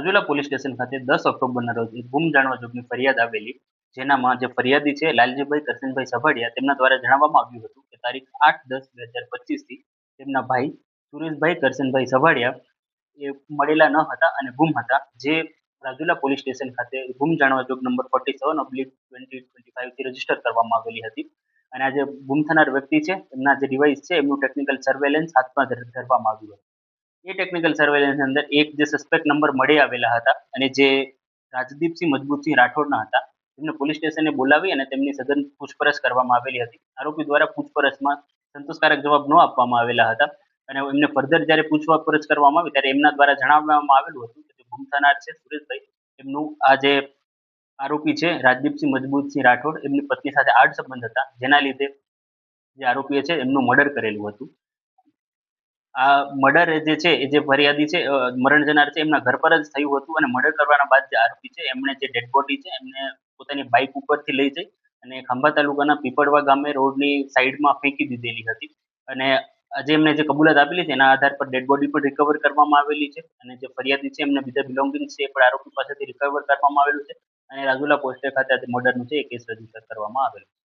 Rajula police station ખાતે 10 ઓક્ટોબરના રોજ એક ગુમ જાણવા જોગની ફરિયાદ આવેલી, જેનામાં જે ફરિયાદી છે લાલજીભાઈ કરશનભાઈ સભાડિયા તેમના દ્વારા જણાવવામાં આવ્યું હતું કે તારીખ 8/10/2025 થી તેમના ભાઈ સુરેશભાઈ કરશનભાઈ સભાડિયા એ મળેલા ન હતા અને ગુમ હતા, જે રાજુલા પોલીસ સ્ટેશન ખાતે ગુમ જાણવા જોગ નંબર 47/2025 થી રજીસ્ટર કરવામાં આવેલી હતી. અને આ જે ગુમ થનાર વ્યક્તિ છે એમના જે ડિવાઇસ છે એમનું ટેકનિકલ સર્વેલન્સ હાથમાં ધરવામાં આવ્યું હતું. એ ટેકનિકલ સર્વેલન્સ અંદર એક જે સસ્પેક્ટ નંબર મળી આવેલા હતા અને જે રાજદીપસિંહ મજબૂતસિંહ રાઠોડના હતા, તેમને પોલીસ સ્ટેશને બોલાવી અને તેમની સઘન પૂછપરછ કરવામાં આવેલી હતી. આરોપી દ્વારા પૂછપરછમાં સંતોષકારક જવાબ ન આપવામાં આવેલા હતા અને એમને ફર્ધર જ્યારે પૂછપરછ કરવામાં આવી ત્યારે એમના દ્વારા જણાવવામાં આવેલું હતું કે ગુમ થનાર છે સુરેશભાઈ, એમનું આ જે આરોપી છે રાજદીપસિંહ મજબૂતસિંહ રાઠોડ, એમની પત્ની સાથે આડ સંબંધ હતા, જેના લીધે જે આરોપીએ છે એમનું મર્ડર કરેલું હતું. આ મર્ડર જે છે એ જે ફરિયાદી છે મરણ જનાર છે એમના ઘર પર જ થયું હતું અને મર્ડર કરવાના બાદ જે આરોપી છે એમણે જે ડેડ બોડી છે એમને પોતાની બાઇક ઉપરથી લઈ જઈ અને ખંભા તાલુકાના પીપળવા ગામે રોડની સાઈડમાં ફેંકી દીધેલી હતી. અને આજે એમને જે કબૂલાત આપેલી છે એના આધાર પર ડેડ બોડી પણ રિકવર કરવામાં આવેલી છે અને જે ફરિયાદી છે એમને બીજા બિલોંગિંગ્સ છે એ પણ આરોપી પાસેથી રિકવર કરવામાં આવેલું છે અને રાજુલા પોસ્ટ ખાતે આજે મર્ડરનું છે એ કેસ રજીસ્ટર કરવામાં આવેલું છે.